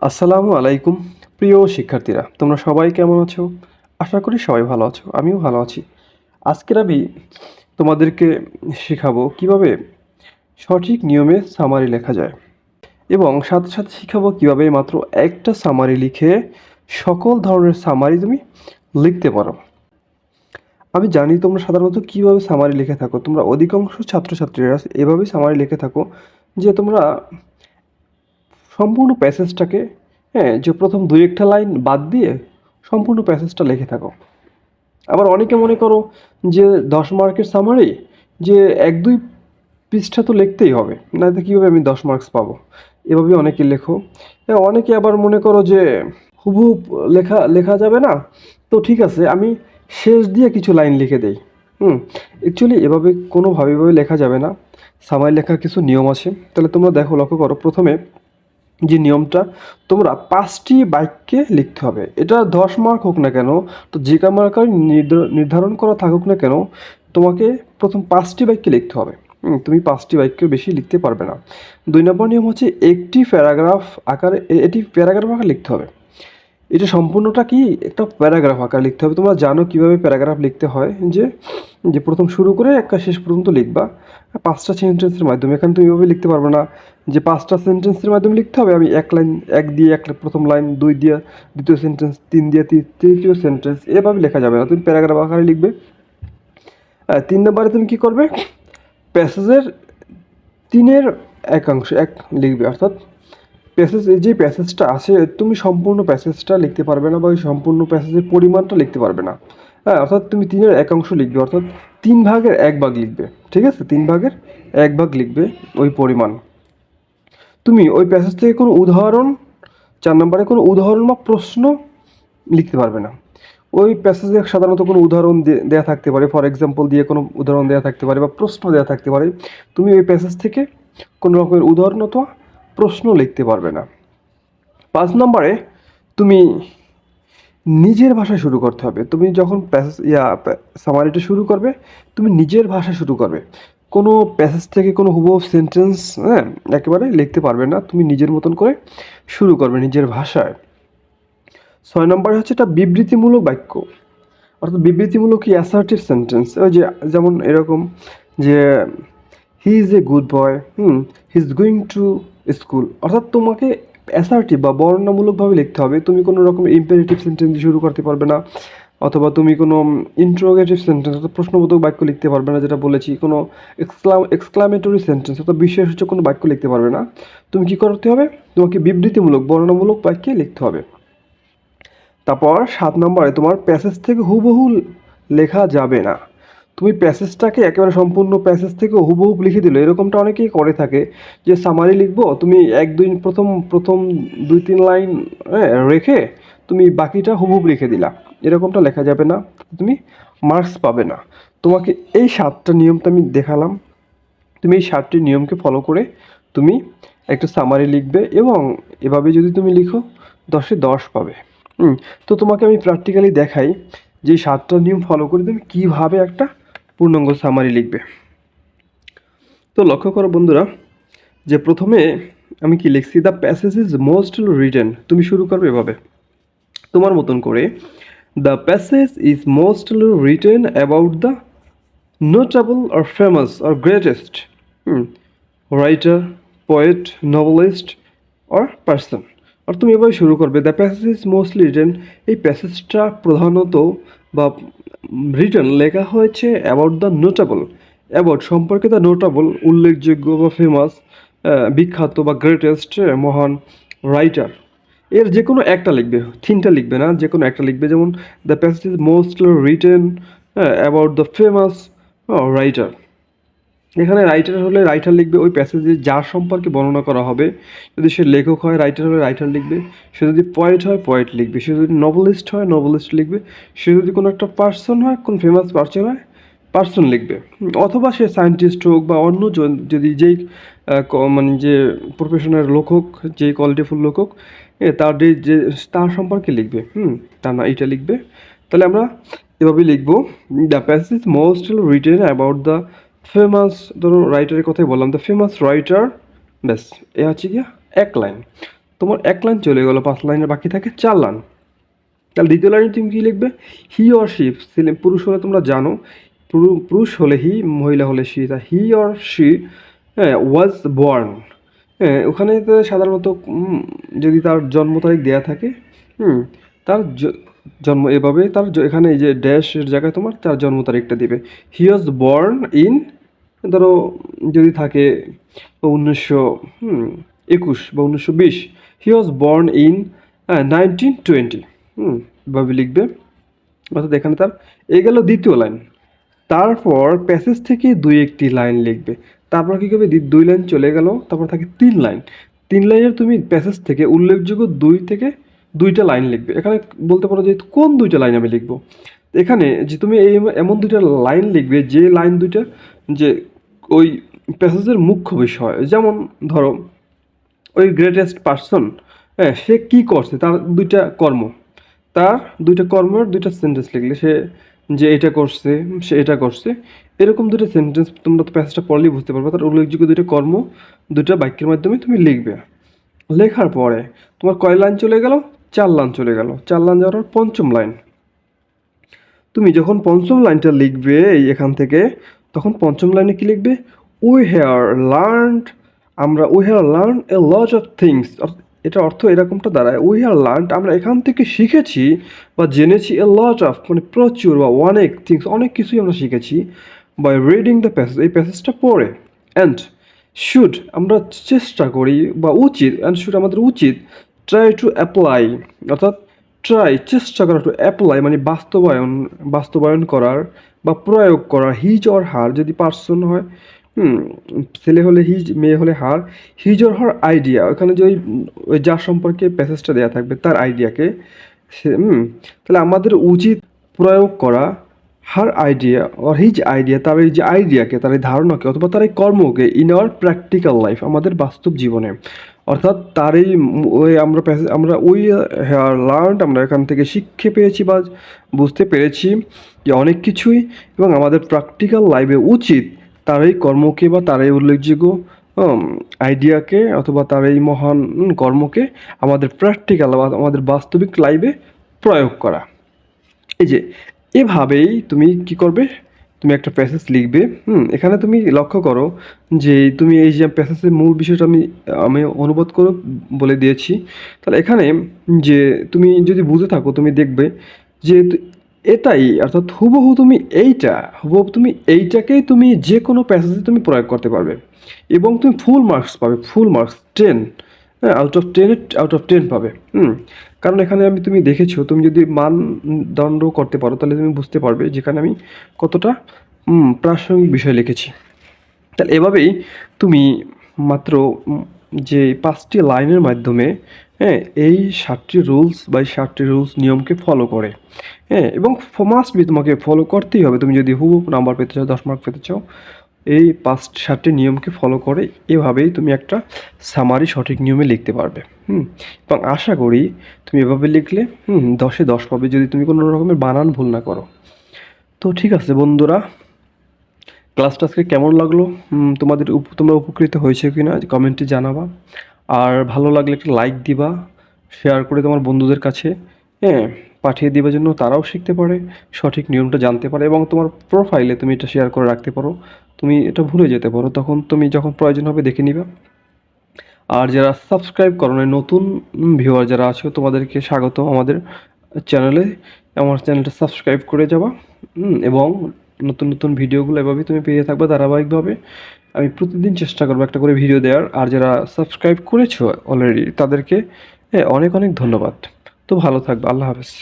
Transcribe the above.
আসসালামু আলাইকুম প্রিয় শিক্ষার্থীরা, তোমরা সবাই কেমন আছো? আশা করি সবাই ভালো আছো, আমিও ভালো আছি। আজকের আমি তোমাদেরকে শেখাবো কিভাবে সঠিক নিয়মে সামারি লেখা যায়, এবং সাথে সাথে শেখাবো কিভাবে মাত্র একটা সামারি লিখে সকল ধরনের সামারি তুমি লিখতে পারো। আমি জানি তোমরা সাধারণত কিভাবে সামারি লিখে থাকো, তোমরা অধিকাংশ ছাত্রছাত্রীরা এভাবেই সামারি লিখে থাকো যে তোমরা সম্পূর্ণ প্যাসেজটাকে, যে প্রথম দুই একটা লাইন বাদ দিয়ে সম্পূর্ণ প্যাসেজটা লিখে থাকো। আবার অনেকে মনে করো যে 10 মার্কের সামারি, যে 1-2 পৃষ্ঠা তো লিখতেই হবে, নয়তো কীভাবে আমি 10 মার্কস পাবো, এভাবে অনেকে লেখো। অনেকে আবার মনে করো যে হুবহু লেখা লেখা যাবে না, তো ঠিক আছে আমি শেষ দিয়ে কিছু লাইন লিখে দেই। অ্যাকচুয়ালি এভাবে লেখা যাবে না, সামারি লেখার কিছু নিয়ম আছে। তাহলে তোমরা দেখো, লক্ষ্য করো, প্রথমে যে নিয়মটা, তোমরা 5টি বাক্যে লিখতে হবে। এটা 10 মার্ক হোক না কেন, তো যে মার্কার নির্ধারণ করা থাকুক না কেন, তোমাকে প্রথম 5টি বাক্যে লিখতে হবে। তুমি 5টি বাক্যের বেশি লিখতে পারবে না। 2 নম্বর নিয়ম হচ্ছে একটি প্যারাগ্রাফ আকারে, এটি প্যারাগ্রাফ আকারে লিখতে হবে। এটা সম্পূর্ণটা কি একটা প্যারাগ্রাফ আকারে লিখতে হবে। তোমরা জানো কিভাবে প্যারাগ্রাফ লিখতে হয়, যে যে প্রথম শুরু করে একটা শেষ পর্যন্ত লিখবা 5টা সেন্টেন্সের মাধ্যমে। এখানে তুমি এভাবে লিখতে পারবে না যে 5টা সেন্টেন্সের মাধ্যমে লিখতে হবে। আমি এক লাইন, এক দিয়ে এক প্রথম লাইন, 2 দিয়ে দ্বিতীয় সেন্টেন্স, 3 দিয়ে তৃতীয় সেন্টেন্স, এভাবে লেখা যাবে না। তুমি প্যারাগ্রাফ আকারে লিখবে। 3 নম্বরে তুমি কি করবে, প্যাসেজের 3-এর একাংশ এক লিখবে, অর্থাৎ যে প্যাসেজটা আছে তুমি সম্পূর্ণ প্যাসেজটা লিখতে পারবে না, বা ওই সম্পূর্ণ প্যাসেজের পরিমাণটা লিখতে পারবে না। অর্থাৎ তুমি 3-এর একাংশ লিখবে, অর্থাৎ 3 ভাগের 1 ভাগ লিখবে। ঠিক আছে, 3 ভাগের 1 ভাগ লিখবে ওই পরিমাণ। তুমি ওই প্যাসেজ থেকে কোনো উদাহরণ, 4 নম্বরে কোনো উদাহরণ বা প্রশ্ন লিখতে পারবে না। ওই প্যাসেজে সাধারণত কোনো উদাহরণ দেয়া থাকতে পারে, ফর এক্সাম্পল দিয়ে কোনো উদাহরণ দেওয়া থাকতে পারে, বা প্রশ্ন দেওয়া থাকতে পারে। তুমি ওই প্যাসেজ থেকে কোনো রকমের উদাহরণ অথবা প্রশ্ন লিখতে পারবে না। 5 নম্বরে তুমি নিজের ভাষায় শুরু করতে হবে। তুমি যখন সামারিটা শুরু করবে, তুমি নিজের ভাষায় শুরু করবে। কোনো প্যাসেজ থেকে কোনো হুবহু সেন্টেন্স একেবারে লিখতে পারবে না। তুমি নিজের মতন করে শুরু করবে, নিজের ভাষায়। 6 নম্বরে হচ্ছে একটা বিবৃতিমূলক বাক্য, অর্থাৎ বিবৃতিমূলক কি অ্যাসার্টিভ সেন্টেন্স। ওই যে যেমন এরকম যে he is a good boy, he is going to school. অর্থাৎ তোমাকে অ্যাসার্টিভ বা বর্ণনামূলকভাবে লিখতে হবে। তুমি কোনো রকম ইম্পারেটিভ সেন্টেন্স দিয়ে শুরু করতে পারবে না, অথবা তুমি কোনো ইন্ট্রোগেটিভ সেন্টেন্স অর্থাৎ প্রশ্নবোধক বাক্য লিখতে পারবে না, যেটা বলেছি। কোনো এক্সক্লামেটরি সেন্টেন্স অর্থাৎ বিশেষসূচক কোনো বাক্য লিখতে পারবে না। তুমি কি করতে হবে, তোমাকে বিবৃতিমূলক বর্ণনামূলক বাক্যে লিখতে হবে। তারপর 7 নম্বরে তোমার প্যাসেজ থেকে হুবহু লেখা যাবে না। তুমি প্যাসেজটাকে একেবারে সম্পূর্ণ প্যাসেজ থেকে হুবহু লিখে দিলে, এরকমটা অনেকেই করে থাকে, যে সামারি লিখবো, তুমি প্রথম 2-3 লাইন রেখে তুমি বাকিটা হুবহু লিখে দিলা। এরকমটা লেখা যাবে না, তুমি মার্কস পাবে না। তোমাকে এই 7টা নিয়মটা আমি দেখালাম, তুমি এই 7টি নিয়মকে ফলো করে তুমি একটা সামারি লিখবে, এবং এভাবে যদি তুমি লিখো 10-এ 10 পাবে। তো তোমাকে আমি প্র্যাকটিক্যালি দেখাই যে 7টা নিয়ম ফলো করে তুমি কীভাবে একটা পূর্ণাঙ্গ সামারি লিখবে। তো লক্ষ্য করো বন্ধুরা, যে প্রথমে আমি কি লিখছি, the passage is mostly written. তুমি শুরু করবে এভাবে তোমার মতন করে, the passage is mostly written about the notable or famous or greatest writer, poet, novelist or person। আর তুমি এভাবে শুরু করবে, the passage is mostly written. এই প্যাসেজটা প্রধানত বা রিটেন লেখা হয়েছে অ্যাবাউট দ্য নোটেবল, অ্যাবাউট সম্পর্কে, দ্য নোটেবল উল্লেখযোগ্য বা ফেমাস বিখ্যাত বা গ্রেটেস্ট মহান রাইটার। এর যে কোনো একটা লিখবে, 3টা লিখবে না, যে কোনো একটা লিখবে। যেমন the passage is mostly written about the famous writer. এখানে রাইটার হলে রাইটার লিখবে ওই প্যাসেজে যার সম্পর্কে বর্ণনা করা হবে। যদি সে লেখক হয়, রাইটার হলে রাইটার লিখবে। সে যদি পয়েট হয়, পয়েট লিখবে। সে যদি নভেলিস্ট হয়, নভেলিস্ট লিখবে। সে যদি কোনো একটা পার্সন হয়, কোন ফেমাস পার্সন হয়, পার্সন লিখবে। অথবা সে সায়েন্টিস্ট হোক বা অন্য যদি যেই মানে যে প্রফেশনের লোক হোক, যেই কোয়ালিটিফুল লোক হোক, তার সম্পর্কে লিখবে। তার না এটা লিখবে। তাহলে আমরা এভাবে লিখবো, the passage mostly written about the famous, ধরো রাইটারের কথাই বললাম, দ্য ফেমাস রাইটার, ব্যাস, এ হচ্ছে গিয়ে এক লাইন। তোমার 1 লাইন চলে গেল, 5 লাইনের বাকি থাকে 4 লাইন। তাহলে দ্বিতীয় লাইনে তুমি কী লিখবে? হি অর শি, ছেলে পুরুষ হলে তোমরা জানো পুরুষ হলে হি, মহিলা হলে শি। তা he or she was born, ওখানে তো সাধারণত যদি তার জন্ম তারিখ দেওয়া থাকে, তার জন্ম এভাবে তার এখানে এই যে ড্যাশের জায়গায় তোমার তার জন্ম তারিখটা দিবে। হি ওয়াজ বর্ন ইন, ধরো যদি থাকে 1921 বা 1920, হি ওয়াজ বর্ন ইন 1920, এভাবে লিখবে। অর্থাৎ এখানে তার এই গেল দ্বিতীয় লাইন। তারপর প্যাসেজ থেকে 2-1টি লাইন লিখবে। তারপর কী করবে? 2 লাইন চলে গেল, তারপর থাকে 3 লাইন। 3 লাইনের তুমি প্যাসেজ থেকে উল্লেখযোগ্য 2 থেকে 2টা লাইন লিখবে। এখানে বলতে পারো যে কোন 2টা লাইন আমি লিখবো। এখানে যে তুমি এমন 2টা লাইন লিখবে যে লাইন 2টা যে ওই প্যাসেজের মুখ্য বিষয়। যেমন ধরো ওই গ্রেটেস্ট পারসন, সে কী করছে, তার 2টা কর্ম, তার 2টা কর্মের 2টা সেন্টেন্স লিখলে, সে যে এটা করছে, সে এটা করছে, এরকম 2টা সেন্টেন্স তোমরা তো প্যাসেজটা পড়লেই বুঝতে পারবে। তার উল্লেখযোগ্য 2টা কর্ম 2টা বাক্যের মাধ্যমে তুমি লিখবে। লেখার পরে তোমার কয় লাইন চলে গেল? 4 লাইন চলে গেল। 4 লাইন যাওয়ার পঞ্চম লাইন, তুমি যখন পঞ্চম লাইনটা লিখবে এখান থেকে, তখন পঞ্চম লাইনে কি লিখবে? We have learned, we have learn a lot of things. এটা অর্থ এরকমটা দাঁড়ায়, উই হ্যাভ লার্নড, আমরা এখান থেকে শিখেছি বা জেনেছি, এ লট অফ মানে প্রচুর বা অনেক, থিংস অনেক কিছুই আমরা শিখেছি, বাই রিডিং দ্য প্যাসেজ, এই প্যাসেজটা পড়ে। অ্যান্ড শুড, আমরা চেষ্টা করি বা উচিত, অ্যান্ড শুড আমাদের উচিত, ট্রাই টু অ্যাপ্লাই, অর্থাৎ ট্রাই চেষ্টা করা, টু অ্যাপ্লাই মানে বাস্তবায়ন করার বা প্রয়োগ করা, হিজ অর হার, যদি পার্সন হয়, ছেলে হলে হিজ, মেয়ে হলে হার, হিজ অর হার আইডিয়া, ওখানে যে ওই যার সম্পর্কে প্যাসেজটা দেওয়া থাকবে তার আইডিয়াকে সে, তাহলে আমাদের উচিত প্রয়োগ করা হার আইডিয়া অর হিজ আইডিয়া, তার এই যে আইডিয়াকে, তার এই ধারণাকে অথবা তার এই কর্মকে, ইন আওয়ার প্র্যাকটিক্যাল লাইফ, আমাদের বাস্তব জীবনে। অর্থাৎ তার এই ওই আমরা ওই হ্যার লার্নড, আমরা এখান থেকে শিক্ষা পেয়েছি বা বুঝতে পেরেছি যে অনেক কিছুই, এবং আমাদের প্র্যাকটিক্যাল লাইফে উচিত তার এই কর্মকে বা তার এই উল্লেখযোগ্য আইডিয়াকে অথবা তার এই মহান কর্মকে আমাদের প্র্যাকটিক্যাল বা আমাদের বাস্তবিক লাইফে প্রয়োগ করা। এই যে এভাবেই তুমি কি করবে? তুমি একটা প্যাসেজ লিখবে। এখানে তুমি লক্ষ্য করো যে তুমি এই যে প্যাসেজের মূল বিষয়টা আমি অনুবাদ করে বলে দিয়েছি। তাহলে এখানে যে তুমি যদি বুঝে থাকো, তুমি দেখবে যে এটাই, অর্থাৎ হুবহু তুমি এইটাকেই তুমি যে কোনো প্যাসেজে তুমি প্রয়োগ করতে পারবে এবং তুমি ফুল মার্কস পাবে, ফুল মার্কস 10, আউট অফ 10 পাবে। কারণ এখানে তুমি দেখেছো, তুমি যদি মানদণ্ড করতে পারো তাহলে তুমি বুঝতে পারবে যেখানে আমি কতটা প্রাসঙ্গিক বিষয় লিখেছি। তাহলে এভাবেই তুমি মাত্র যে 5টি লাইনের মাধ্যমে এই 7টি রুলস বা 7টি রুলস নিয়মকে ফলো করে, এবং মাস্ট বি তোমাকে ফলো করতেই হবে। তুমি যদি হুবহু নাম্বার পেতে চাও, 10 মার্ক পেতে চাও, এই 7টি নিয়মকে ফলো করে এভাবেই তুমি একটা সামারি সঠিক নিয়মে লিখতে পারবে। এবং আশা করি তুমি এভাবে লিখলে 10-এ 10 পাবে, যদি তুমি কোনো রকমের বানান ভুল না করো। তো ঠিক আছে বন্ধুরা, ক্লাসটা আজকে কেমন লাগলো, তোমরা উপকৃত হয়েছে কি না কমেন্টে জানাবা। আর ভালো লাগলে একটা লাইক দিবা, শেয়ার করে তোমার বন্ধুদের কাছে পাঠিয়ে দিবার জন্য তারাও শিখতে পারে, সঠিক নিয়মটা জানতে পারে, এবং তোমার প্রোফাইলে তুমি এটা শেয়ার করে রাখতে পারো। তুমি এটা ভুলে যেতে পারো, তখন তুমি যখন প্রয়োজন হবে দেখে নিবা। আর যারা সাবস্ক্রাইব করো না, নতুন ভিউয়ার যারা আছো, তোমাদেরকে স্বাগত আমাদের চ্যানেলে। আমার চ্যানেলটা সাবস্ক্রাইব করে যাবা, এবং নতুন নতুন ভিডিওগুলো এভাবেই তুমি পেয়ে থাকবে ধারাবাহিকভাবে। আমি প্রতিদিন চেষ্টা করবো একটা করে ভিডিও দেওয়ার। আর যারা সাবস্ক্রাইব করেছো অলরেডি তাদেরকে অনেক অনেক ধন্যবাদ। তো ভালো থাকবে, আল্লাহ হাফেজ।